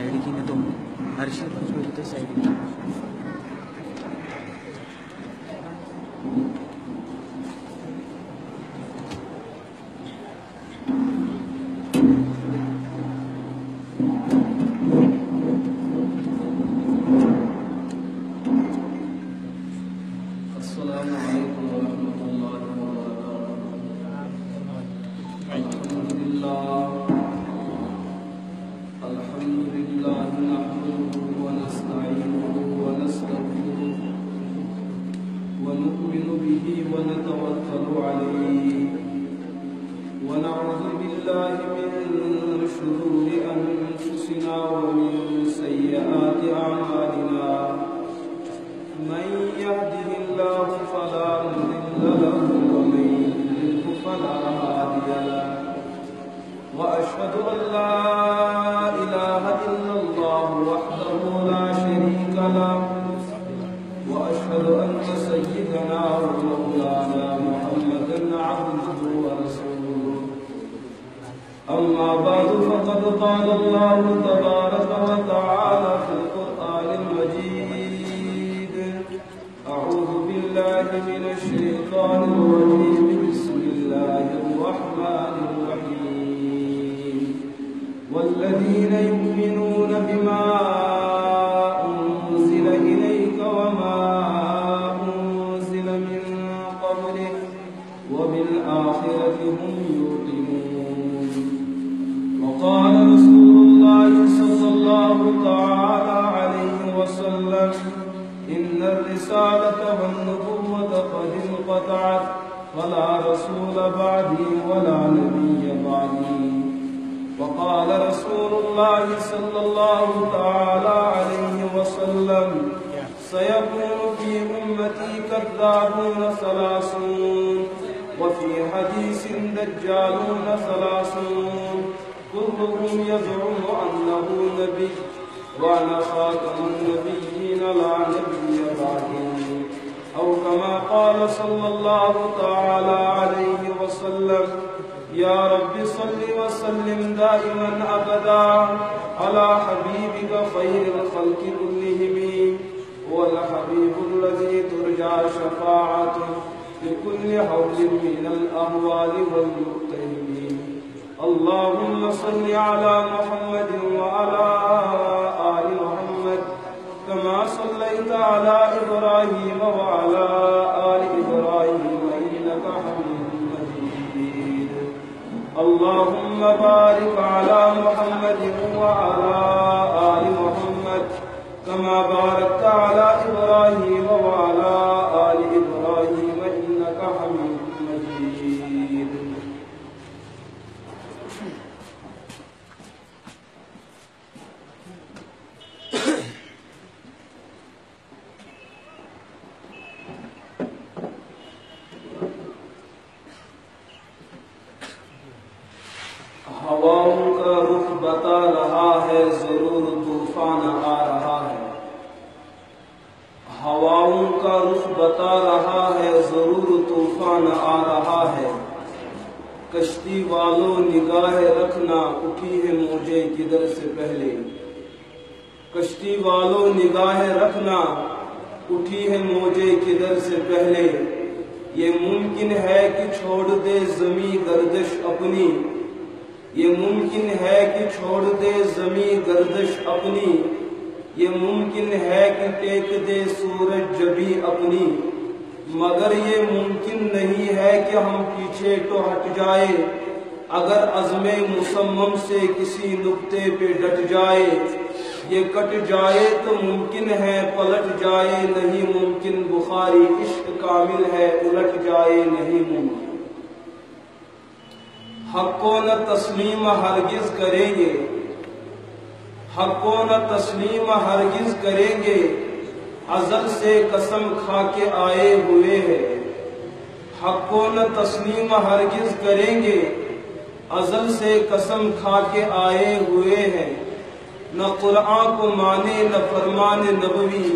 Side کی نے تو ہر شے پر جو سائڈ کی والذين يؤمنون بما أنزل إليك وما أنزل من قبلك وبالآخرة هم يوقنون. وقال رسول الله صلى الله تعالى عليه وسلم إن الرسالة والنبوة قد انقطعت فلا رسول بعدي ولا نبي بعدي. وقال رسول الله صلى الله تعالى عليه وسلم سيكون في أمتي كذابون ثلاثون وفي حديث دجالون ثلاثون كلهم يزعم أنه نبي وأنا خاتم النبيين لا نبي بعدي. أو كما قال صلى الله تعالى عليه وسلم يا رب صل وسلم دائما أبدا على حبيبك خير الخلق كلهم والحبيب الذي ترجى شفاعته لكل حول من الأهوال والمقتهمين. اللهم صل على محمد وعلى آل محمد كما صليت على إبراهيم وعلى آل إبراهيم إنك حميد مجيد. اللهم بارك على محمد وعلى آل محمد كما باركت على إبراهيم وعلى آل إبراهيم إنك حميد مجيد. ہواؤں کا رخ بتا رہا ہے ضرور طوفان آ رہا ہے. ہواؤں کا رخ بتا رہا ہے ضرور طوفان آ رہا ہے. کشتی والوں نگاہ رکھنا اٹھی ہے موجیں کدھر سے پہلے. کشتی والوں نگاہ رکھنا اٹھی ہے موجیں کدھر سے پہلے. یہ ممکن ہے کہ چھوڑ دے زمیں گردش اپنی. یہ ممکن ہے کہ چھوڑ دے زمیں گردش اپنی. یہ ممکن ہے کہ ٹیک دے سورج جبیں اپنی. مگر یہ ممکن نہیں ہے کہ ہم پیچھے تو ہٹ جائے. اگر عزم مصمم سے کسی نقطے پہ ڈٹ جائے. یہ کٹ جائے تو ممکن ہے پلٹ جائے نہیں ممکن. بخاری عشق کامل ہے الٹ جائے نہیں ممکن. حق کو نہ تسلیم ہرگز کریں گے. حق کو نہ تسلیم ہرگز کریں گے. ازل سے قسم کھا کے آئے ہوئے ہیں. حق کو نہ تسلیم ہرگز کریں گے. ازل سے قسم کھا کے آئے ہوئے ہیں. نہ قرآن کو مانے نہ فرمان نبوی.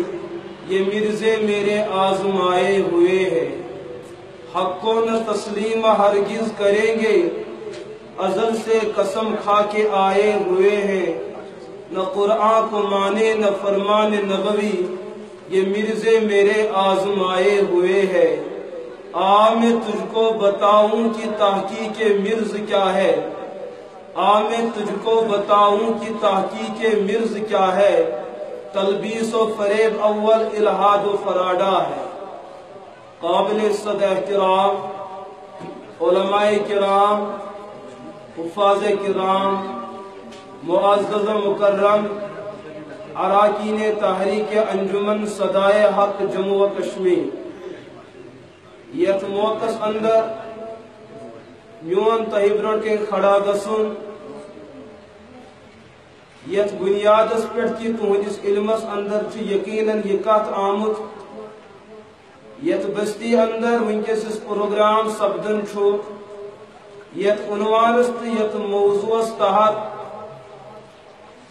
یہ مرزے میرے آزمائے ہوئے ہیں. حق کو نہ تسلیم ہرگز کریں گے. ازل سے قسم کھا کے آئے ہوئے ہیں. نہ قرآن کو مانے نہ فرمان نبوی، یہ مرزے میرے آزمائے ہوئے ہے۔ آ میں تجھ کو بتاؤں کہ تحقیق مرز کیا ہے، آ میں تجھ کو بتاؤں کہ تحقیق مرز کیا ہے، تلبیس و فریب اول الہاد و فراڈا ہے۔ قابل صد احترام علماء کرام، حفاظ کرام، معزز مکرم، اراکین تحریک انجمن صدائے حق جموں و کشمیر، یت موقع اندر میون تہ برونٹ کے کھڑا گسن، یت بنیاد پہ کہ تہندس علمس اندر یقیناً یہ کت آمت، یت بستی اندر ونکس اس پروگرام سپدن چھو، یت عنوانس تو یت موضوع تحت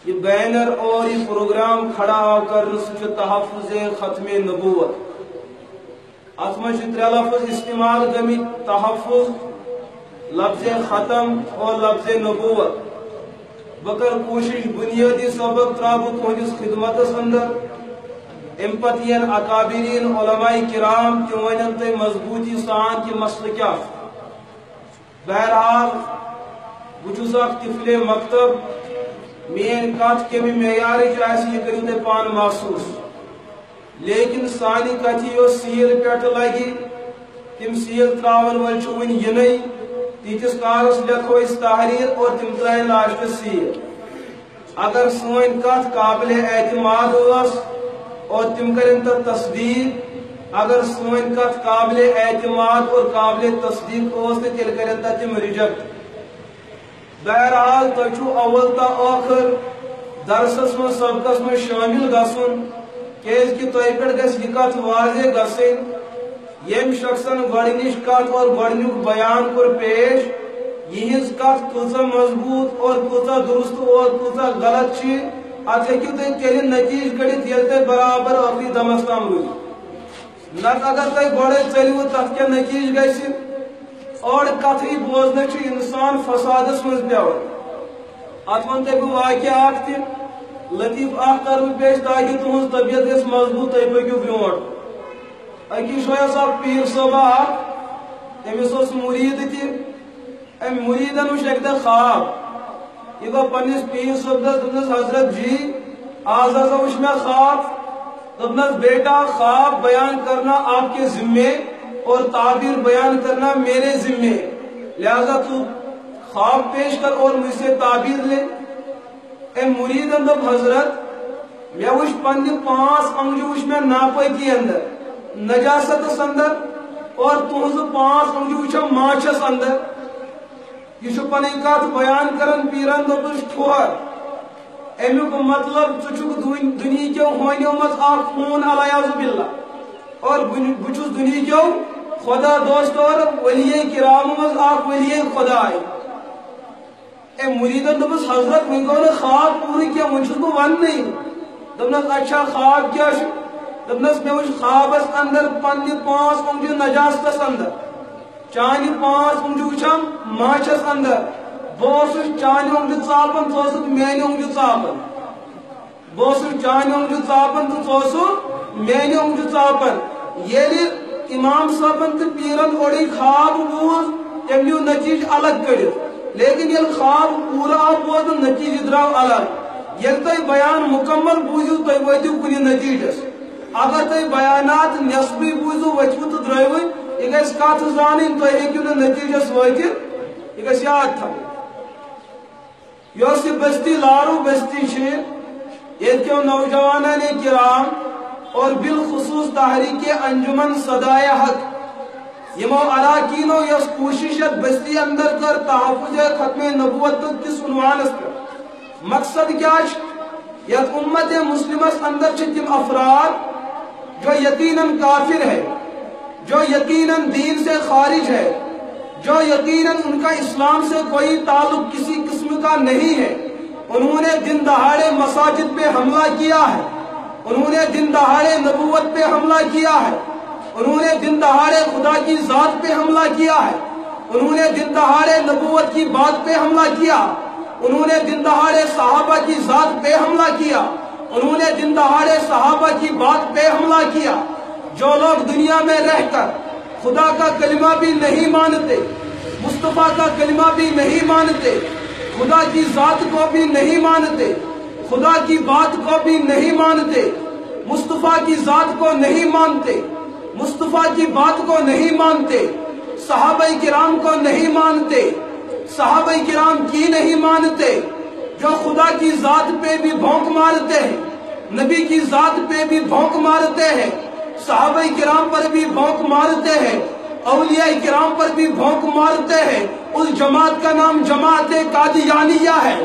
یہ بینر اور یہ پروگرام کھڑا آو کرنے سے تحفظ ختم نبوت۔ اتما ترے لفظ استعمال گمی، تحفظ، لفظ ختم اور لفظ نبوت۔ بکر کوشش بنیادی سبق ترابو تہندس خدمتس اندر، امپتین اکابرین علماء کرام کی ونن تے مضبوطی سان کی مسئلہ کیا۔ بہرحال بچوس اخ طفل مکتب، مین کت کمی معیار یہ کرو تے پان محسوس، لیکن سانی کتھی یو سیل پہ لگی تم سیل تراون ول ون ین تیتس کالس لکھو اس تحریر اور تم ترائے لاسٹ سیل۔ اگر سون کت قابل اعتماد اس اور تم کریں تو تصدیق، اگر سون کت قابل اعتماد اور قابل تصدیق اس تو تیل کریں تو تم ریجیکٹ۔ بہرحال تھی اول تا آخر درسس میں سبقس میں شامل گھن کہ تہ پہ گھس یہ کت واضح گھن یم شخصن گۄڈنِچ کت اور گۄڈنیُک بیان کور پیش، یہنز کت کۭژاہ مضبوط اور کۭژاہ درست اور کۭژاہ غلط چھ، ات ہیکِو تُہۍ تیٚلہِ نتیجہ کڑِتھ ییٚلہِ تُہۍ برابر ٲخری دمس تام روٗزِو۔ نتہٕ اگر تُہۍ گۄڈے ژٔلِوٕ تتھ کیٛاہ نتیجہ گژھِ؟ اور کتھٕے بوزنہٕ چھُ انسان فسادس منٛز پیوان۔ ات ون تۄہہِ بہٕ واقعہ اکھ تہِ لطیف اکھ کرٕ بہٕ پیش تاکہ تُہنٛز طبیعت گژھِ مضبوط، تُہۍ پٔکِو برٛونٛٹھ۔ أکِس جایہِ اوس پیر صٲبا اکھ، تٔمِس اوس مُریٖد تہِ، أمۍ مُریٖدن وُچھ اکہِ دۄہ خواب۔ یہ گوٚو پننِس پیر صٲبنس دوٚپنس حضرت جی آز ہسا وُچھ مےٚ خواب۔ دوٚپنس بیٹا خواب بیان کرنا آپ کے ذمے اور تعبیر بیان کرنا میرے ذمے، لہذا تو خواب پیش کر اور مجھ سے تعبیر لے۔ اے مریدن دوٚپ حضرت مے وُچھ پننہِ 5 انگجہِ وُچھ مے ناپٲکی اندر، نجاستس اندر، اور تہنٛزٕ 5 انگجہِ وُچھم ماچھس اندر۔ یہ چھُ پنٕنۍ کتھ بیان کران پیرن دوٚپُس ٹھوہر، امیُک مطلب ژٕ چھُکھ دُنہیٖکیو ہونیو منٛز اکھ خوٗن علیاذ باللہ، اور بہٕ چھُس دُنہیٖکیو خدا دوست اور ولی کرام منٛز اکھ ولی خداے۔ اے مریدن دوٚپُس حضرت وۄنۍ گوٚو نہٕ خواب پوٗرٕ کینٛہہ، وۄنۍ چھُس بہٕ وننٕے۔ دوٚپنس اچھا خواب کیٛاہ چھُ؟ دوٚپنس مےٚ وُچھ خوابس اندر پننہِ 5 انگجہِ نجاستس اندر، چانہِ 5 انگجہِ وُچھم ماچھس اندر، بہٕ اوسُس چانہِ انگجہِ ژاپان ژٕ اوسُکھ میانہِ انگجہِ ژاپان، بہٕ اوسُس چانہِ انگجہِ ژاپان تہٕ ژٕ اوسُکھ میانہِ انگجہِ ژاپان۔ ییٚلہِ امام صٲبن تہٕ پیرن اوڑے خواب بوٗز تٔمۍ نیوٗ نتیجہ الگ کڑِتھ، لیکن ییٚلہِ خواب پوٗرٕ آو بوزنہٕ نتیجہ درٛاو الگ۔ ییٚلہِ تُہۍ بیان مکمل بوٗزِو تُہۍ وٲتِو کُنہِ نتیجس، اگر تُہۍ بیانات نٮ۪صبٕے بوٗزِو ؤتھِوٕ تہٕ درٛٲیوٕ، یہ گژھِ کتھ زانٕنۍ تُہۍ ہیٚکِو نہٕ نتیجس وٲتِتھ، یہ گژھِ یاد تھاوٕنۍ۔ یۄس یہِ بستی لارو بستی چھِ، ییٚتہِ کیو نوجوانان کرام اور بالخصوص تحریک انجمن صدائے حق یمو اراکینو یس کوشش بستی اندر کر تحفظ ختم نبوت کس عنوانس پر، مقصد کیا یت امت مسلمس اندر تم افراد جو یقیناً کافر ہے، جو یقیناً دین سے خارج ہے، جو یقیناً ان کا اسلام سے کوئی تعلق کسی قسم کا نہیں ہے، انہوں نے دن دہاڑے مساجد پہ حملہ کیا ہے، انہوں نے دن دہاڑے نبوت پہ حملہ کیا ہے، انہوں نے دن دہاڑے خدا کی ذات پہ حملہ کیا ہے، انہوں نے دن دہاڑے نبوت کی بات پہ حملہ کیا، انہوں نے دن دہاڑے صحابہ کی ذات پہ حملہ کیا، انہوں نے دن دہاڑے صحابہ کی بات پہ حملہ کیا۔ جو لوگ دنیا میں رہ کر خدا کا کلمہ بھی نہیں مانتے، مصطفیٰ کا کلمہ بھی نہیں مانتے، خدا کی ذات کو بھی نہیں مانتے، خدا کی بات کو بھی نہیں مانتے، مصطفیٰ کی ذات کو نہیں مانتے، مصطفیٰ کی بات کو نہیں مانتے، صحابہ کرام کو نہیں مانتے، صحابہ کرام کی نہیں مانتے، جو خدا کی ذات پہ بھی بھونک مارتے ہیں، نبی کی ذات پہ بھی بھونک مارتے ہیں، صحابہ کرام پر بھی بھونک مارتے ہیں، اولیاء کرام پر بھی بھونک مارتے ہیں، اس جماعت کا نام جماعت قادیانیہ ہے،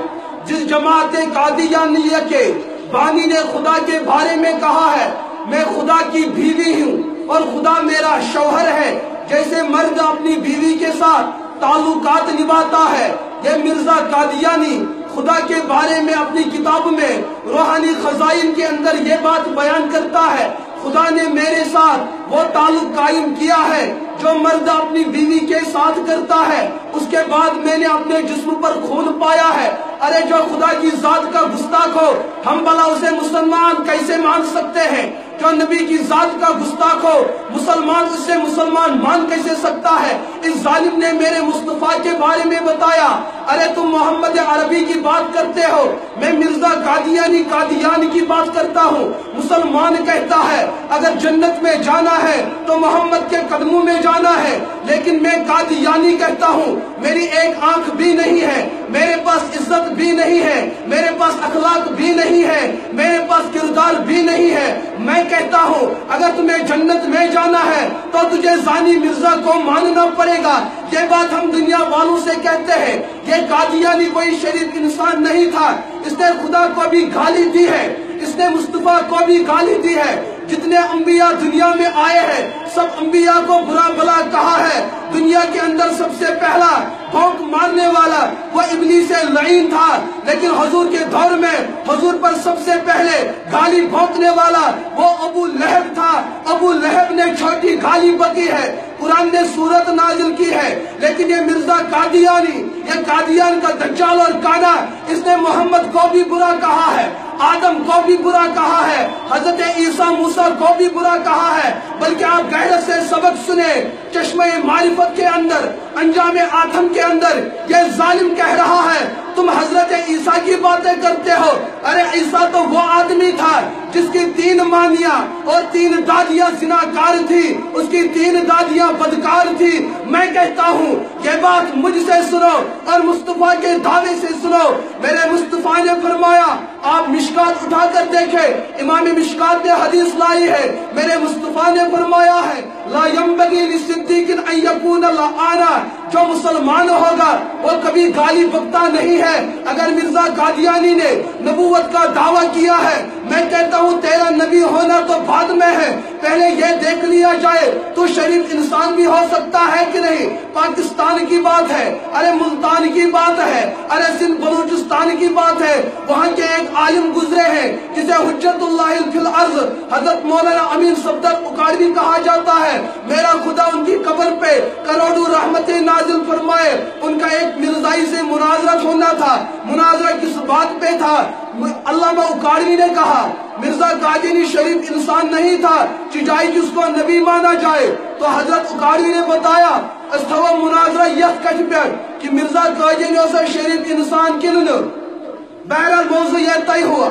جس جماعت قادیانیہ کے بانی نے خدا کے بارے میں کہا ہے میں خدا کی بیوی ہوں اور خدا میرا شوہر ہے۔ جیسے مرد اپنی بیوی کے ساتھ تعلقات نبھاتا ہے، یہ مرزا قادیانی خدا کے بارے میں اپنی کتاب میں روحانی خزائن کے اندر یہ بات بیان کرتا ہے، خدا نے میرے ساتھ وہ تعلق قائم کیا ہے جو مرد اپنی بیوی کے ساتھ کرتا ہے، اس کے بعد میں نے اپنے جسم پر خون پایا ہے۔ ارے جو خدا کی ذات کا گستاخ ہو، ہم بھلا اسے مسلمان کیسے مان سکتے ہیں؟ جو نبی کی ذات کا گستاخ ہو، مسلمان اس سے مسلمان مان کیسے سکتا ہے؟ اس ظالم نے میرے مصطفیٰ کے بارے میں بتایا، ارے تم محمد عربی کی بات کرتے ہو، میں مرزا قادیانی کی بات کرتا ہوں۔ مسلمان کہتا ہے اگر جنت میں جانا ہے تو محمد کے قدموں میں جانا ہے، لیکن میں قادیانی کہتا ہوں میری ایک آنکھ بھی نہیں ہے، میرے پاس عزت بھی نہیں ہے، میرے پاس اخلاق بھی نہیں ہے، میرے پاس کردار بھی نہیں ہے۔ میں کہتا ہوں اگر تمہیں جنت میں جانا ہے تو تجھے زانی مرزا کو ماننا پڑے گا۔ یہ بات ہم دنیا والوں سے کہتے ہیں۔ یہ قادیانی کوئی شریف انسان نہیں تھا، اس نے خدا کو بھی گالی دی ہے، اس نے مصطفیٰ کو بھی گالی دی ہے۔ جتنے انبیاء دنیا میں آئے ہیں سب انبیاء کو برا بلا کہا ہے۔ دنیا کے اندر سب سے پہلا بھونک مارنے والا وہ ابلیس لعین تھا، لیکن حضور کے دور میں حضور پر سب سے پہلے گالی بھونکنے والا وہ ابو لہب تھا۔ ابو لہب نے چھوٹی گالی بکی ہے، قرآن نے سورت نازل کی ہے، لیکن یہ مرزا قادیانی، یہ قادیان کا دجال اور کانا، اس نے محمد کو بھی برا کہا ہے، آدم کو بھی برا کہا ہے، حضرت عیسیٰ موسیٰ کو بھی برا کہا ہے۔ بلکہ آپ غیرت سے سبق سنیں، چشمہ معرفت کے اندر، انجام آتم کے اندر یہ ظالم کہہ رہا ہے تم حضرت عیسیٰ کی باتیں کرتے ہو۔ ارے عیسیٰ تو وہ آدمی تھا جس کی 3 مانیاں اور 3 دادیاں زناکار تھی، اس کی 3 دادیاں بدکار تھی۔ میں کہتا ہوں یہ بات مجھ سے سنو اور مصطفیٰ کے دعوے سے سنو۔ میرے مصطفیٰ نے فرمایا، آپ مشکات اٹھا کر دیکھیں، امام مشکات نے حدیث لائی ہے، میرے مصطفیٰ نے فرمایا ہے لا ينبغي للصدیق ان یکون لعانا، جو مسلمان ہوگا وہ کبھی گالی بکتا نہیں ہے۔ اگر مرزا قادیانی نے نبوت کا دعویٰ کیا ہے، میں کہتا ہوں تیرا نبی ہونا تو بعد میں ہے، پہلے یہ دیکھ لیا جائے تو شریف انسان بھی ہو سکتا ہے کہ نہیں۔ پاکستان کی بات ہے، ارے ملتان کی بات ہے، ارے سندھ بلوچستان کی بات ہے، وہاں کے ایک عالم گزرے ہیں جسے حجت اللہ فی الارض حضرت مولانا امین صفدر اکاڑوی کہا جاتا ہے۔ میرا خدا ان کی قبر پہ کروڑوں رحمتیں نازل فرمائے۔ ان کا ایک مرزائی سے مناظرہ ہونا تھا، مناظرہ کس بات پہ تھا؟ علامہ اکاڑوی نے کہا مرزا قادیانی شریف انسان نہیں تھا، چجائی جس کو نبی مانا جائے، تو حضرت اکاڑوی نے بتایا استوا مناظرہ یک کٹ پہ کہ مرزا قادیانی اسے شریف انسان کنن۔ بہرحال موضوع یہ طے ہوا،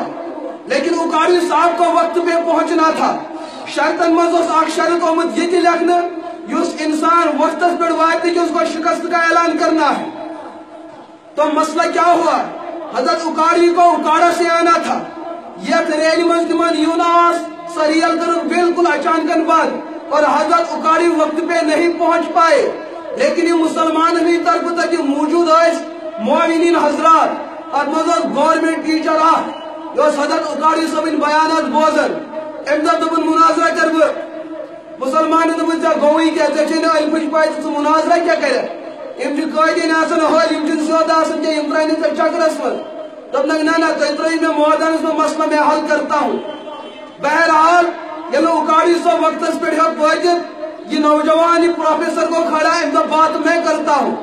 لیکن اکاڑوی صاحب کو وقت پہ پہنچنا تھا۔ شرطن مزوس اک شرط آمد یہ لکھنا یس انسان وقت پہ وات کہ اس کو شکست کا اعلان کرنا ہے۔ تو مسئلہ کیا ہوا؟ حضرت اکاڑوی کو اکاڑا سے آنا تھا، یہ ریلی مز تمن یوناس سریل کر بالکل اچانکن بعد، اور حضرت اکاڑوی وقت پہ نہیں پہنچ پائے۔ لیکن یہ مسلمان بھی طرف تک موجود ہے معاونین حضرات اور مزید گورنمنٹ ٹیچر حضرت اکاڑوی صاحب بیانات بوزن امداد دبن مناظرہ کر مسلمان دبن ژے گوئی کیا ژے چھے الفش پائی ژٕ مناظرہ کیا کرے یم چھ قٲدیٖن آسان ہل یم چھن سیود آسان کیا یم ترٛٲیِن ژےٚ چکرس منٛز دوٚپنکھ نہ نہ تُہۍ ترٛٲیِو مےٚ مٲدانس منٛز مسئلہ میں حل کرتا ہوں۔ بہرحال ییٚلہِ اکاڑوی صٲب وقتس پٮ۪ٹھ ہیوٚک وٲتِتھ یہ نوجوان یہ پروفیسر کو کھڑا امہِ دۄہ بات میں کرتا ہوں۔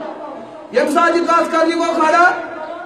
ییٚمہِ ساتہٕ یہِ کتھ کرنہِ گوٚو کھڑا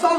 100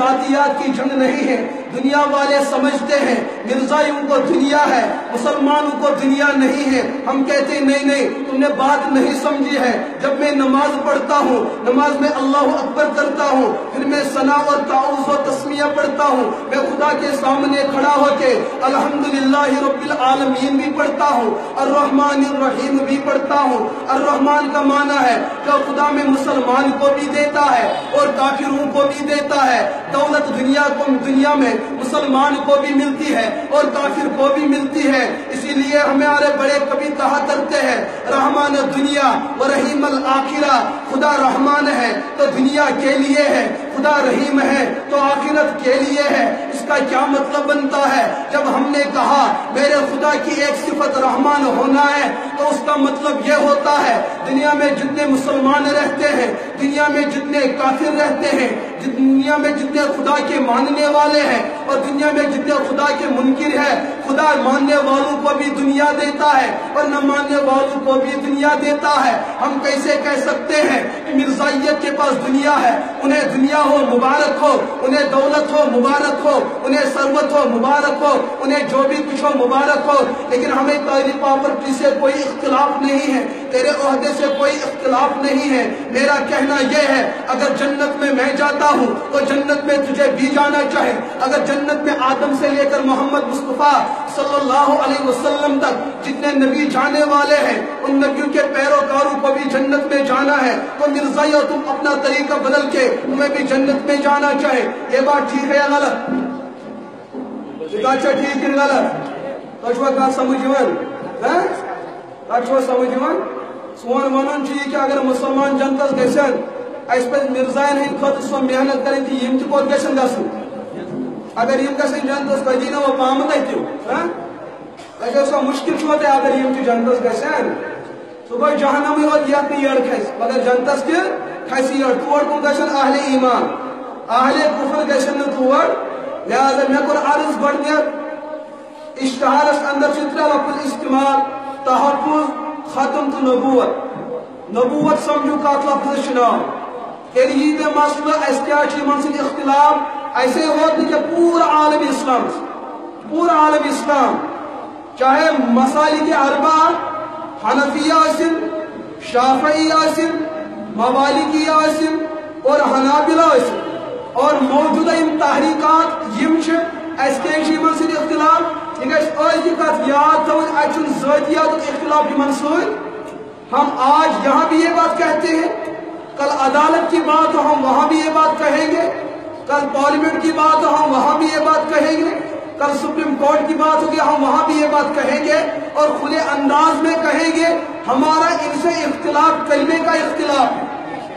ذاتیات کی جنگ نہیں ہے. دنیا والے سمجھتے ہیں مرزائیوں کو دنیا ہے, مسلمانوں کو دنیا نہیں ہے. ہم کہتے ہیں نہیں نہیں, تم نے بات نہیں سمجھی ہے. جب میں نماز پڑھتا ہوں, نماز میں اللہ اکبر کرتا ہوں, پھر میں ثنا اور تعوذ و تسمیہ پڑھتا ہوں, میں خدا کے سامنے کھڑا ہو کے الحمدللہ رب العالمین بھی پڑھتا ہوں, الرحمن الرحیم بھی پڑھتا ہوں. الرحمن کا معنی ہے کہ خدا میں مسلمان کو بھی دیتا ہے اور کافروں کو بھی دیتا ہے. دولت دنیا میں مسلمان کو بھی ملتی ہے اور کافر کو بھی ملتی ہے. اسی لیے ہمارے بڑے کبھی کہا کرتے ہیں رحمان دنیا و رحیم الآخرہ. خدا رحمان ہے تو دنیا کے لیے ہے, خدا رحیم ہے تو آخرت کے لیے ہے. اس کا کیا مطلب بنتا ہے؟ جب ہم نے کہا میرے خدا کی ایک صفت رحمان ہونا ہے تو اس کا مطلب یہ ہوتا ہے دنیا میں جتنے مسلمان رہتے ہیں, دنیا میں جتنے کافر رہتے ہیں, دنیا میں جتنے خدا کے ماننے والے ہیں اور دنیا میں جتنے خدا کے منکر ہیں, خدا ماننے والوں کو بھی دنیا دیتا ہے اور نہ ماننے والوں کو بھی دنیا دیتا ہے. ہم کیسے کہہ سکتے ہیں کہ مرزائیت کے پاس دنیا ہے؟ انہیں دنیا ہو مبارک ہو, انہیں دولت ہو مبارک ہو, انہیں ثروت ہو مبارک ہو, انہیں جو بھی کچھ ہو مبارک ہو. لیکن ہمیں تیری پراپرٹی سے کوئی اختلاف نہیں ہے, تیرے عہدے سے کوئی اختلاف نہیں ہے. میرا کہنا یہ ہے اگر جنت میں جاتا ہوں تو جنت میں تجھے بھی جانا چاہے. اگر جنت میں آدم سے لے کر محمد مصطفیٰ صلی اللہ علیہ وسلم تک جتنے نبی جانے والے ہیں ان نبیوں کے پیروکاروں کو بھی جنت میں جانا ہے, تو مرزائی اور تم اپنا طریقہ بدل کے تمہیں بھی جنت میں جانا چاہے. یہ بات ٹھیک ہے یا غلط؟ اچھا ٹھیک ہے غلط؟ تجھوہ کا سمجھون تجھوہ سمجھون سون ونن کہ اگر مسلمان جنتس گژھن اس پہ مرزائن ہند خاطر سو محنت کریں کہ یم تہ کوت گژھن گژھن. اگر یم گژھن جنتس تہ دی نہ پام تتیو اگر سو مشکل چھو تہ اگر یم تہ جنتس گژھن صبح جہنم یوت یت نہ یڑ کھس مگر جنتس تہ کھس یڑ. تور کم گژھن اہل ایمان, اہل کفر گژھن نہ تور. لہذا مے کور عرض گۄڈنیتھ اشتہارس اندر چھ ترٛےٚ لفظ استعمال: تحفظ, ختم تو نبوت. نبوت سمجھو کت لفظ چھ ناو. ییٚلہِ یی تے مسلہٕ اَسہِ کیٛاہ چھُ یِمن سۭتۍ اختلاف ایسے ووت نہٕ کینٛہہ پوٗرٕ عالم اسلام, پوٗرٕ عالم اسلام چاہے مسالک اربعہ حنفیہ آسن, شافعی آسن, مالکی آسن اور حنابلہ آسن, اور موجودہ یم تحریکات یم چھ اَسہِ کیٛازِ چھُ یِمن سۭتۍ اختلاف؟ یہ گژھِ أزکہِ کتھ یاد تھاوٕنۍ اَتہِ چھُنہٕ ذٲتیاتُک اختلاف یِمن سۭتۍ. ہم آج یہاں بھی یہ بات کہتے ہیں, کل عدالت کی بات ہو ہم وہاں بھی یہ بات کہیں گے, کل پارلیمنٹ کی بات ہو ہم وہاں بھی یہ بات کہیں گے, کل سپریم کورٹ کی بات ہوگی ہم وہاں بھی یہ بات کہیں گے اور کھلے انداز میں کہیں گے. ہمارا ان سے اختلاف کلمے کا اختلاف ہے,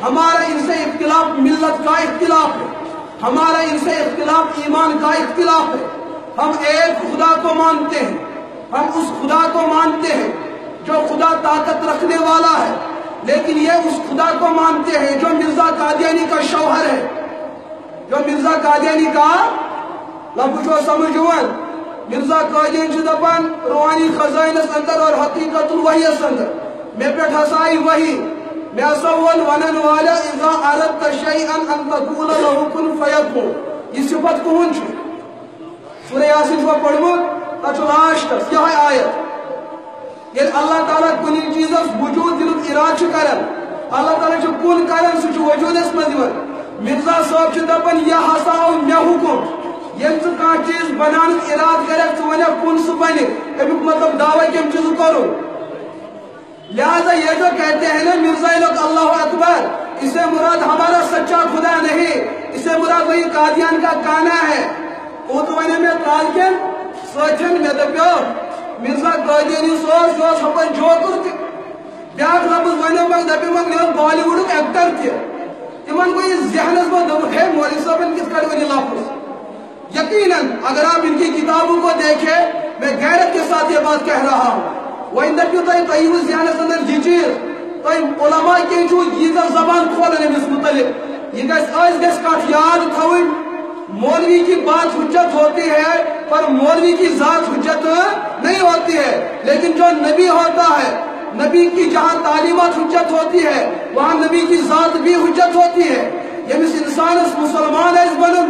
ہمارا ان سے اختلاف ملت کا اختلاف ہے, ہمارا ان سے اختلاف ایمان کا اختلاف ہے. ہم ایک خدا کو مانتے ہیں, ہم اس خدا کو مانتے ہیں جو خدا طاقت رکھنے والا ہے, لیکن یہ اس خدا کو مانتے ہیں جو مرزا قادیانی کا شوہر ہے, جو مرزا قادیانی کا لفظ چھو سمجھون. مرزا قادیانی چھ دپان روحانی خزائنس اندر اور حقیقت الوحیس اندر مے پہ ہسائی وحی, مے ہسا وون ونن والا اذا اردت شیئا ان تقول له کن فیکون. یہ صفت کون چھ؟ سورہ یاسین چھو پڑھمت تتھ لاسٹس یہ آیت یل اللہ تعالیٰ کن چیزس وجود دنک اراد کرن, اللہ تعالیٰ کن کرن سہ وجودس مز یوان. مرزا صاحب دپان یہ ہسا آو مے حکم, یل ژٕ کانٛہہ چیز بنانُک اراد کرکھ ژٕ ونکھ کن سہ بنہِ, امیُک مطلب دعوی کم چیز کرو. لہذا یہ جو کہتے ہیں نا مرزا لوگ اللہ اکبر, اسے مراد ہمارا سچا خدا نہیں, اسے مراد وہی قادیان کا کانا ہے. اوت ونے میں کالکن سچن میں دپیو مرزا قادیانی سوز ہپن جوکر تہ بیاکھ لفظ ونو مگ دپیو مگ یہ بالی ووڈ ایکٹر تہ. تمن گوئی ذہنس میں دپ ہے مولوی صاحب کس کڑ ونی لفظ. یقیناً اگر آپ ان کی کتابوں کو دیکھیں, میں غیرت کے ساتھ یہ بات کہہ رہا ہوں, وہ دپیو تہ ذہنس اندر یہ چیز تہ علماء کی یہ زبان کھولن امس متعلق. یہ گھس کت یاد تھوین, مولوی کی بات حجت ہوتی ہے پر مولوی کی ذات حجت نہیں ہوتی ہے, لیکن جو نبی ہوتا ہے, نبی کی جہاں تعلیمات حجت ہوتی ہے وہاں نبی کی ذات بھی حجت ہوتی ہے. یمس انسانس مسلمان اس بنن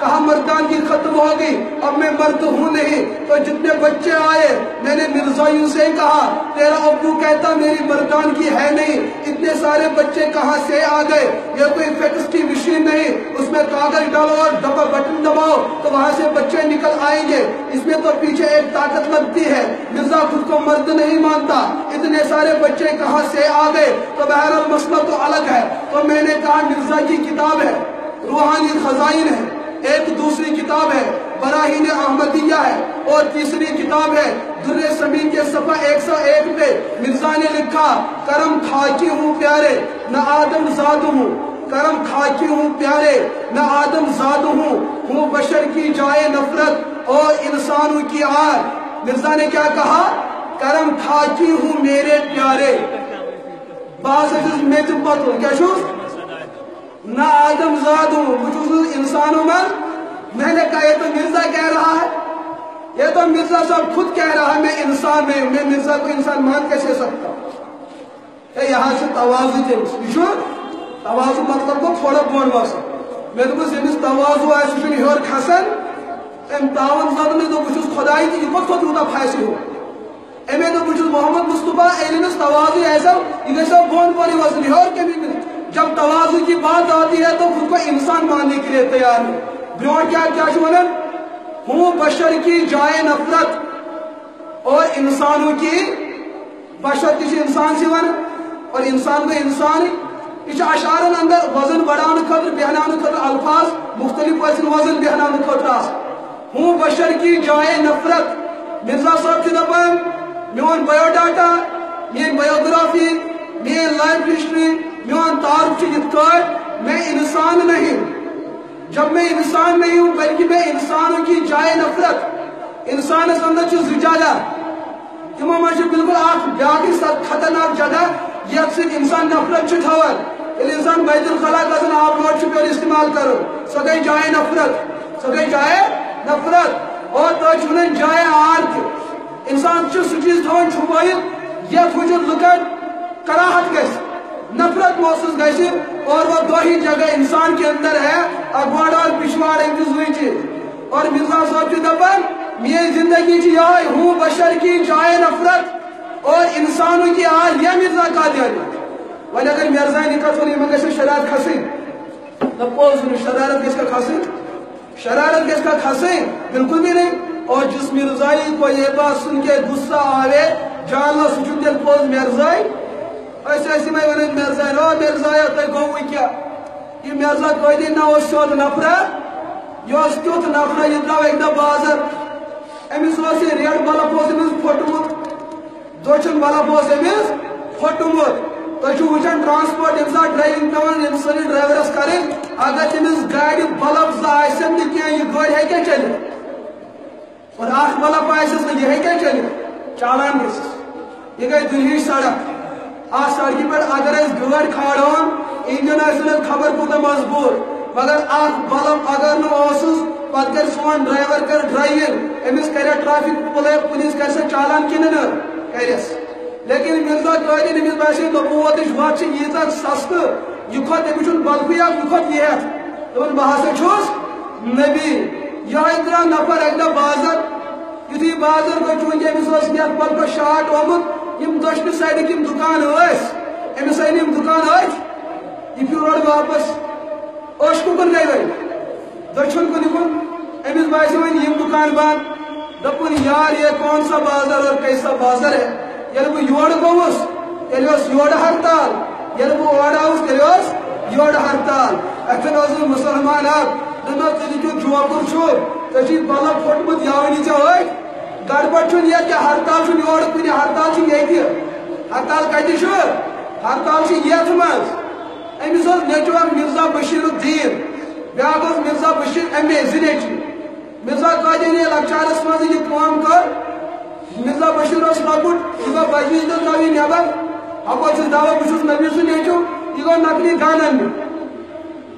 کہا مردان کی ختم ہو گئی، اب میں مرد ہوں نہیں۔ تو جتنے بچے آئے میں نے مرزائیوں سے کہا تیرا ابو کہتا میری مردان کی ہے نہیں، اتنے سارے بچے کہاں سے آ گئے؟ یہ کوئی فیکس کی مشین نہیں، اس میں کاغذ ڈالو اور بٹن دباؤ تو وہاں سے بچے نکل آئیں گے، اس میں تو پیچھے ایک طاقت لگتی ہے۔ مرزا خود کو مرد نہیں مانتا، اتنے سارے بچے کہاں سے آ گئے؟ تو بہرحال مسئلہ تو الگ ہے۔ تو میں نے کہا مرزا کی کتاب ہے روحانی خزائن ہے، ایک دوسری کتاب ہے براہین احمدیہ ہے، اور تیسری کتاب ہے در سمین کے صفحہ 101 پہ مرزا نے لکھا کرم خاکی ہوں پیارے نہ آدم زاد ہوں، کرم خاکی ہوں پیارے نہ آدم زاد ہوں بشر کی جائے نفرت اور انسانوں کی آر۔ مرزا نے کیا کہا؟ کرم خاکی ہوں میرے پیارے، بعض میں چپت ہوں کیا چھوز نہ آدم زاد ہوں، وجود انسانوں میں نے کہا یہ تو مرزا کہہ رہا ہے، یہ تو مرزا صاحب خود کہہ رہا ہے میں انسان نہیں ہوں، میں مرزا کو انسان مان کیسے سکتا ہوں؟ یہاں سے توازو تھے توازو مطلب کو تھوڑا بون واسا میں تو یمس توازو آئے سہ ہور کھسن ام تعاون زد میں تو بچس خدائی تھی یہ کت یوتہ پھاسی ہو امی تو بچس محمد مصطفیٰ علمس توازو ایسا یہ گھو بون بون وزن ہور کمی جب توازو کی بات آتی ہے تو خود کو انسان ماننے کے لیے تیار ہے۔ برون کیا ونن ہوں بشر کی جائے نفرت اور انسانوں کی بشر تھی انسان سے ون اور انسان کو انسان یہ اشعارن اندر وزن بڑھانے خاطر بیانانے خاطر الفاظ مختلف وزن بیانانے خاطر ہوں بشر کی جائے نفرت۔ مرزا صاحب کی دپان میون بایو ڈاٹا میری بایوگرافی میری لائف ہسٹری میون تعارف میں انسان نہیں ہوں، جب میں انسان نہیں ہوں بلکہ میں انسانوں کی جائے نفرت، انسان اس اندر چیز جگہ تمو مجھے بالکل آٹھ بیاقی خطرناک جگہ یہ سے انسان نفرت چھوڑ انسان بیت الخلاء گزن آپ لوٹ چھو پر استعمال کرو سو گئی جائے نفرت، سو گئی جائے نفرت اور تو چھوڑن جائے آرت انسان چھو سچیز دھون چھوائیت یہ وجود لکن کراہت گیس نفرت محسوس گیسی اور وہ دو ہی جگہ انسان کے اندر ہے اگوڑ اور پشواڑ انجز ہوئی چیز اور مرزا صاحب کی دبن میری زندگی چی آئی ہوں بشر کی جائے نفرت اور انسانوں کی آل یہ مرزا قادیانی ولی اگر مرزا نکت ہونے میں کسی شرارت کھسی نپوز شرارت کس کا کھسی شرارت کس کا کھسی بالکل بھی نہیں اور جس مرزائی کو یہ بات سن کے غصہ آوے جاننا سچن دل پوز مرزائی ایسے ایسی میں ونن مرزائی رو مرزائی تک ہوئی کیا یہ مرزا کوئی دن نہ ہو سیوت نفرہ یہ سیوت نفرہ یہ دراو ایک دا بازر امی سوسی ریڈ بالا پوز امیز پھوٹمت دوچن بالا پوز امیز پھوٹمت تو چھو وچن ٹرانسپورٹ امسا ڈرائیونگ پیون امسانی ڈرائیورس کریں اگر تمیز گاڑی بلب زا آئیسن دکھیں یہ گوڑ ہے کیا چلے اور آخ بلب آئیسن یہ ہے کیا چلے چالان گیسس یہ گئی دنہی سڑک آج سڑکی پر اگر اس گوڑ کھاڑون انجن ایسن خبر کوتا مضبور مگر آخ بلب اگر نو اوسس پت کر سون ڈرائیور کر ڈرائیونگ امیس کرے ٹرافک پولیس کر سے چالان کنن کریس لیکن مرزا قائدین امیس بیسی نبوت جوات چھ یہ تک سست یہ خود امیشن بلکویا یہ خود یہ ہے تو ان بحث چھوز نبی یہ اتنا نفر اگنا بازر یہ بازر کو چونکہ امیس اس نیت پل کو شاٹ آمد یم دشت سائڈ کی دکان ہوئیس امیس این یم دکان ہوئیس یہ پھر روڑ واپس اوش کو کن گئی گئی دچھن کو نکن امیس بیسی وین یم دکان بان دپن یار یہ کون سا بازر اور کیسا بازر ہے یعنی وہ یوڑ گوس یعنی اس یوڑ ہرتال یعنی وہ اوڑا اس کے لیوس یوڑ ہرتال اکھن اوزی مسلمان آپ دنیا تیجی جو جوابر چھو تیجی بالا پھوٹ یاونی چاہوئی گڑبڑ چھو یہ کہ ہرتال چھو یوڑ کنی ہرتال چھو یہ کہ ہرتال کہتی چھو ہرتال چھو یہ تھمز امی سوز نیچوان مرزا بشیر الدین بیاغوز مرزا بشیر امی زنیچی مرزا قادینی لکچار اسمازی یہ قوام کر مرزا بشیر اس لکوٹ یہ بجیز دل نوی نیبر اپا چھو دعوی بشوز نبی سے نیچو یہ نقلی گانن میں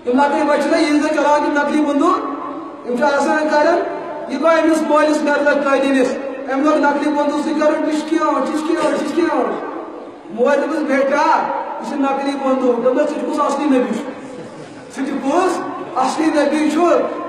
ام نقلی بچنا یہ سے چلا کہ نقلی بندو ام چھو آسان کرن یہ امیس پولیس مرزا قادینیس ام لوگ نقلی بندو سے کرن چشکیوں مواد بس بیٹا اسے نقلی بندو دبا سچ کس اصلی نبی چھو سچ کس اصلی نبی چھو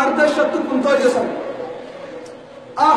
1849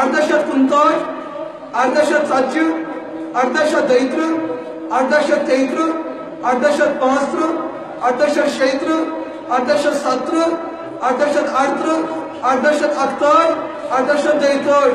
1849 1840 1832 1833 1835 1836 1817 1838 1841 1842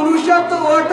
1908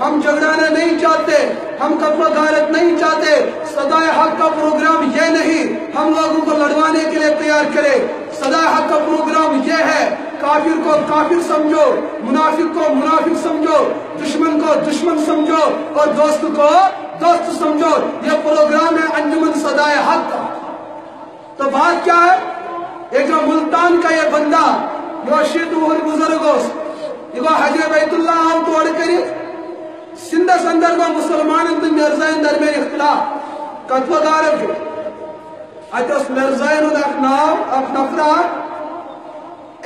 ہم جھگڑانا نہیں چاہتے، ہم کفر غارت نہیں چاہتے. صدائے حق کا پروگرام یہ نہیں ہم لوگوں کو لڑوانے کے لیے تیار کرے. صدائے حق کا پروگرام یہ ہے کافر کو کافر سمجھو، منافق کو منافق سمجھو، دشمن کو دشمن سمجھو اور دوست کو دوست سمجھو. یہ پروگرام ہے انجمن صدائے حق کا. تو بات کیا ہے؟ ایک جو ملتان کا یہ بندہ جو شیط وہر بزرگ یہ حجر بیت اللہ آو توڑ کری سندس اندر کو مسلمان تو مرزائن درمیان اختلاف کتو دارب جو اتس مرزائن اک ناو اک نفرہ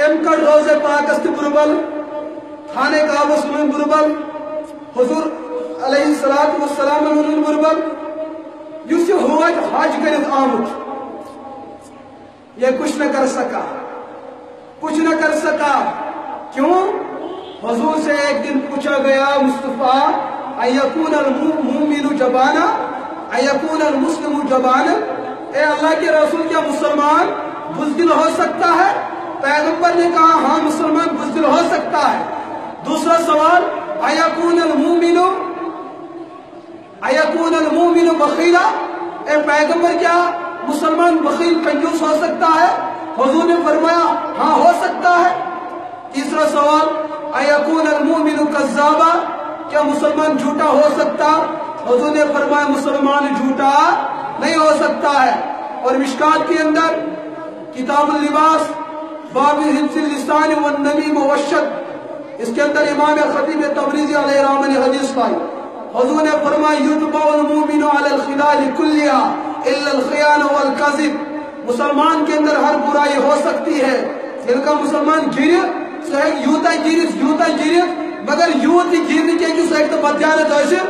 ام کر روز پاکست بربل خانہ کعبہ میں بربل حضور علیہ السلام میں بربل یس یہ ہوج حج کرت آمد یہ کچھ نہ کر سکا، کچھ نہ کر سکا. کیوں؟ حضور سے ایک دن پوچھا گیا مصطفیٰ ایکون المومن جبانا ایکون المسلم جبانا، اے اللہ کے رسول کیا مسلمان بزدل ہو سکتا ہے؟ پیغمبر نے کہا ہاں مسلمان بزدل ہو سکتا ہے. دوسرا سوال ایکون المومن بخیلا، اے پیغمبر کیا مسلمان بخیل کنجوس ہو سکتا ہے؟ حضور نے فرمایا ہاں ہو سکتا ہے. تیسرا سوال ایکون المومن کذابا، کیا مسلمان جھوٹا ہو سکتا؟ حضور نے فرمایا مسلمان جھوٹا نہیں ہو سکتا ہے. اور مشکات کے اندر کتاب اللباس باب حفظ اللسان والنمیم والشد، اس کے اندر امام خطیب تبریزی علیہ الرحمہ نے حدیث لائی. حضور نے فرمایا یتبع المومن علی الخلال کلیہا الا الخیان والکذب، مسلمان کے اندر ہر برائی ہو سکتی ہے. ان کا مسلمان گرت یوتا گرت مگر یوت گرنے کے کہ سو بدجانت حاصل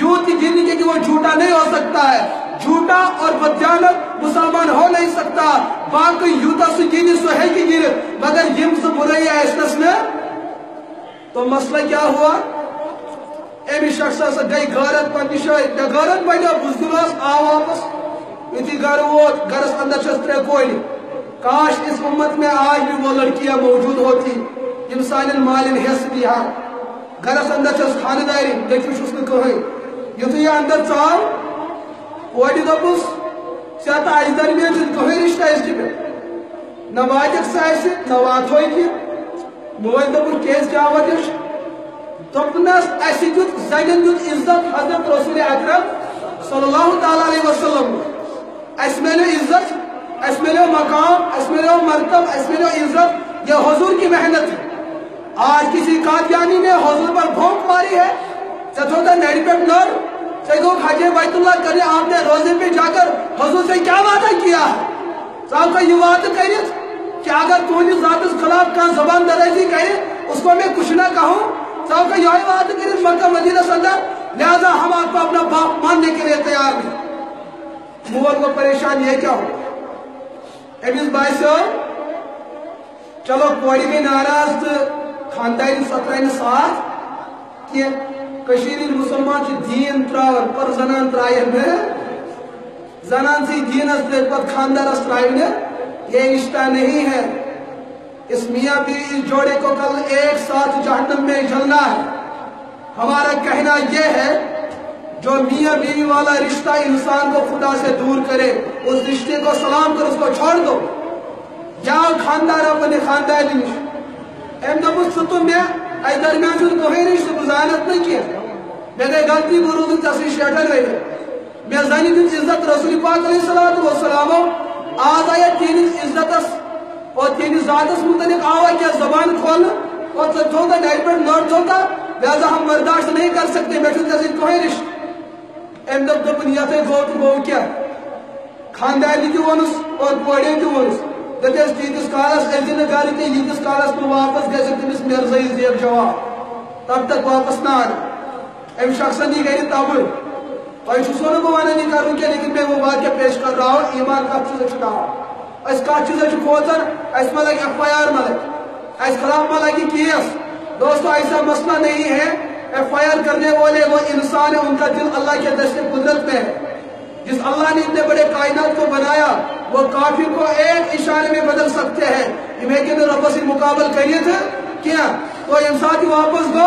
یوت گرنے کے کہ وہ جھوٹا نہیں ہو سکتا ہے. جھوٹا اور بدجانت مسلمان ہو نہیں سکتا. باقی یوتا سے گرنے سو ہے کہ گرت مگر یم سے برائی ہے اس نے. تو مسئلہ کیا ہوا؟ امی شخص سے گئی غارت پنی شاید غارت بڑھیا بزدلاس آو واپس یتی گھر ووت گھرس اندر چھس ترے کوئی. کاش اس امت میں آج بھی وہ لڑکیاں موجود ہوتی جن سانن مالن حص دیا. گھرس اندر چھس خانداری دیکھو چھس نہ کہیں یتو یہ اندر ژاو کوڑی دپس ژےٚ تہٕ اَسہِ درمیان چھُنہٕ کٕہٕنۍ رشتہ أزکہِ پٮ۪ٹھ نہ واتیٚکھ سۄ اَسہِ نہ واتہوے کینٛہہ. مول دوٚپُن کیٛازِ کیٛاہ وجہ چھُ؟ دوٚپنس اَسہِ دیُت زنٮ۪ن دیُت عزت حضرت رسول اکرم صلی اللہ تعالیٰ علیہ وسلم. اَسہِ میلیو عزت، اَسہِ میلیو مقام، اَسہِ میلیو مرتب، اَسہِ میلیو عزت. یہ حضور کی محنت ہے. آج کسی قادیانی نے حضور پر بھونک ماری ہے، ژےٚ تھوتھا نرِ پٮ۪ٹھ نر، ژےٚ گوٚو حج بیت اللہ کرنے آپ نے روزے پہ جا کر حضور سے کیا وعدہ کیا ہے؟ ژٕ ہیٚککھا یہ وعدہ کٔرِتھ کہ اگر تُہنٛدِس ذاتس خلاف کانٛہہ زبان درازی کرے اس کو میں کچھ نہ کہوں؟ ژٕ ہیٚککھا یہے وعدہ کٔرِتھ مکہ مدینہ اندر؟ لہذا ہم آپ کو اپنا باپ ماننے کے لیے تیار نہیں. مول کو پریشان یہ کیا ہو امس باسیو چلو کوڑی گئی ناراض تو خاندان سترائن ساتھ کہ مسلمان دین تراون پر زنان ترائن زنان سی دینس پر خاندانس ترائن. یہ رشتہ نہیں ہے. اس میاں بیوی اس جوڑے کو کل ایک ساتھ جہنم میں جلنا ہے. ہمارا کہنا یہ ہے جو میاں بیوی والا رشتہ انسان کو خدا سے دور کرے اس رشتے کو سلام کر اس کو چھوڑ دو. جاؤ خاندان اپنے خاندان نش. ام دپس ستو میں اے درمیان چھُ کٕہٕنۍ رشتہٕ بہٕ زانتھ نہٕ کینٛہہ. مےٚ گٔے غلطی بہٕ روٗدُس ژےٚ سۭتۍ شیٹھن ؤری. مےٚ زنہِ دیُت عزت رسول پاک علیہ الصلوۃ والسلام. آز آیا تہنٛدِس عزتس اور تہنٛدِس ذاتس متعلق آوا کیا زبان کھولنہٕ اور ژےٚ تھوتھا نرِ پٮ۪ٹھ نٔر تھوتھا. لہذا ہم برداشت نہیں کر سکتے. مےٚ چھُنہٕ ژےٚ سۭتۍ کٕہٕنۍ رشتہٕ. ام دوٚپُن یتھے گوٚو تہٕ گوٚو کیٛاہ؟ خاندانی تہِ ووٚنُس اور کورٮ۪ن تہِ ووٚنُس دپیس تیٖتِس کالس أژِ نہٕ گرٕ کینٛہہ ییٖتِس کالس نہٕ واپس گژھِ تٔمِس مرزٲیی زیب جواب تب تک واپس نہ آنا. ام شخصن یہ گرِ تبر. تۄہہِ چھُسو نہٕ بہٕ ونان یہِ کرُن کینٛہہ لیکن میں وہ واقعہ پیش کر رہا ہوں. ایمان کتھ چیٖزس چھُ ناو. أسۍ کتھ چیٖزس چھِ کھوژان؟ اَسہِ ما لگہِ FIR ما لگہِ، اَسہِ خلاف ما لگہِ کیس. دوستو ایسا مسئلہ نہیں ہے. FIR کرنے والے وہ انسان ہے، ان کا دل اللہ کے دست قدرت میں ہے. جس اللہ نے اتنے بڑے کائنات کو بنایا وہ کافر کو ایک اشارے میں بدل سکتے ہیں. امیکن رب سے مقابل کریے تھے کیا تو انسان واپس گو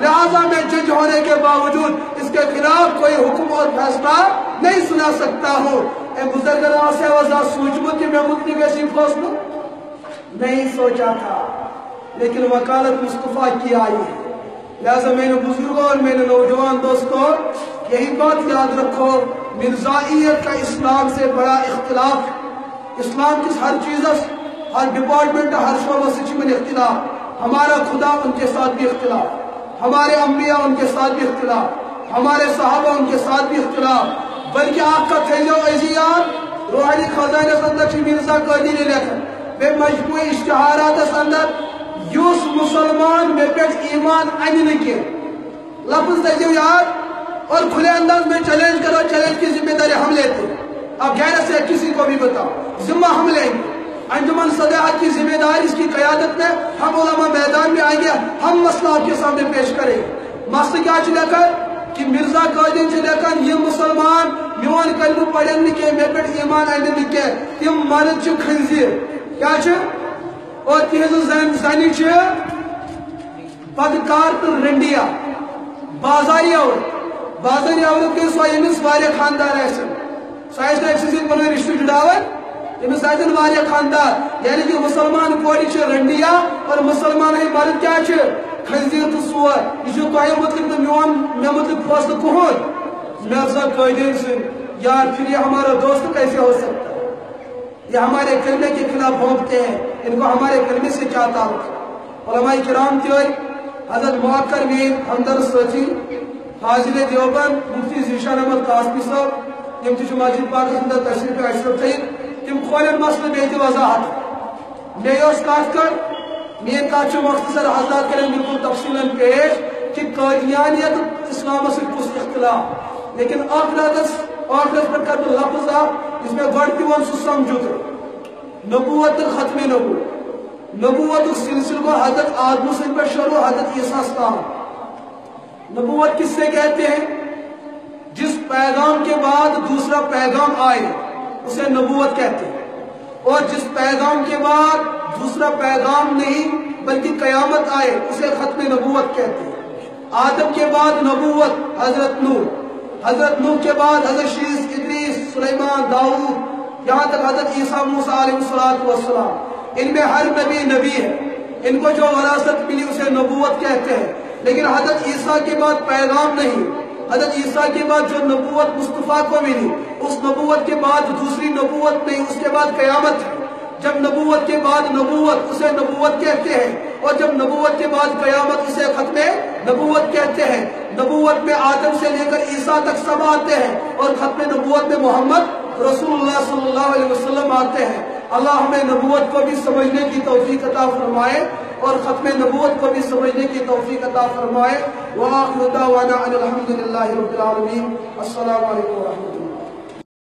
لہذا میں جج ہونے کے باوجود اس کے خلاف کوئی حکم اور فیصلہ نہیں سنا سکتا ہوں. اے بزرگان سے وضع سوچ کہ میں مطلب ایسی فیصلہ نہیں سوچا تھا, لیکن وکالت مصطفیٰ کی آئی ہے. لہذا میرے بزرگوں اور میرے نوجوان دوستوں, یہی بات یاد رکھو, مرزائیت کا اسلام سے بڑا اختلاف. اسلام کس ہر چیز, ہر ڈپارٹمنٹ, ہر شعبہ سے چمن اختلاف. ہمارا خدا ان کے ساتھ بھی اختلاف, ہمارے انبیاء ان کے ساتھ بھی اختلاف, ہمارے صحابہ ان کے ساتھ بھی اختلاف. بلکہ آپ کا تھیجو عزیزان روحانی خزانہ اندر چھ مرزا قادری نے لکھا بے مجموعی اشتہارات اندر یوس مسلمان میں پیٹ ایمان انہ کے لفظ دیجیے یاد اور کھلے انداز میں چیلنج کرو. چیلنج کی ذمہ داری ہم لیتے ہیں, آپ غیر سے کسی کو بھی بتاؤ, ذمہ ہم لیں گے. انجمن صداقت کی ذمہ داری اس کی قیادت میں ہم علماء میدان میں آئیں گے, ہم مسئلہ آپ کے سامنے پیش کریں گے. مسئلہ کیا چلے کر کہ مرزا قادری چلے کر یہ مسلمان میون کلمہ پڑھن نکے میں پیٹ ایمان انہ نکے تم مرد چھ خنزیر کیا چھ اور تیز زنی چھ بدکار تو رنڈیا بازاری عورت کے سو یمس واریاہ خاندار آسن سو آسہ ایک سۭتۍ پنُن رشتہٕ جُڑاوان یمس آسن واریاہ خاندار, یعنی کہ مسلمان کورِ چھ رنڈیا اور مسلمان مرد کیا چھ خنزیر تو سور. یہ چھُ تۄہہِ متعلق تو مےٚ متعلق فٲصلہٕ کُہُنٛد مرزا قادری سُنٛد. یار پھر یہ ہمارا دوست کیسے ہو سکتا ہے؟ یہ ہمارے کلمے کے خلاف بھونکتے ہیں, ان کو ہمارے کلمے سے کیا تعلق ہے؟ علماء کرام تھے حضرت موقر میر ہمدرد ساتھی حاضر دیوبند مفتی ذیشان احمد قاسمی صاحب یم تہ مسجد پاک اندر تشریف اشرف تھے, تم کھولن مسئلہ بیتِ وضاحت. میں یہ کت کر مین کت مختصر حضرات کریں بالکل تفصیل پیش کہ قادیانیت اسلام سے کس اختلاف, لیکن آخرت پر کر لفظ آپ اس میں گڑ پیون سو سمجھو نبوت ختم نبوت سلسل کو حضرت آدم سے پر شروع حضرت عیسیٰ تام. نبوت کس سے کہتے ہیں؟ جس پیغام کے بعد دوسرا پیغام آئے اسے نبوت کہتے ہیں, اور جس پیغام کے بعد دوسرا پیغام نہیں بلکہ قیامت آئے اسے ختم نبوت کہتے ہیں. آدم کے بعد نبوت حضرت نوح کے بعد حضرت شیس, ادریس, سلیمان, داؤد, یہاں تک حضرت عیسیٰ موسیٰ علیہ السلام. ان میں ہر نبی ہے, ان کو جو وراثت ملی اسے نبوت کہتے ہیں. لیکن حضرت عیسیٰ کے بعد پیغام نہیں, حضرت عیسیٰ کے بعد جو نبوت مصطفیٰ کو ملی اس نبوت کے بعد دوسری نبوت نہیں, اس کے بعد قیامت ہے. جب نبوت کے بعد نبوت اسے نبوت کہتے ہیں, اور جب نبوت کے بعد قیامت اسے ختم نبوت کہتے ہیں. نبوت میں آدم سے لے کر عیسیٰ تک سب آتے ہیں, اور ختم نبوت میں محمد رسول اللہ صلی اللہ علیہ وسلم آتے ہیں. اللہ ہمیں نبوت کو بھی سمجھنے کی توفیق عطا فرمائے اور ختم نبوت کو بھی سمجھنے کی توفیق عطا فرمائے. وآخر دعوانا ان الحمدللہ رب العالمین. السلام علیکم ورحمۃ اللہ.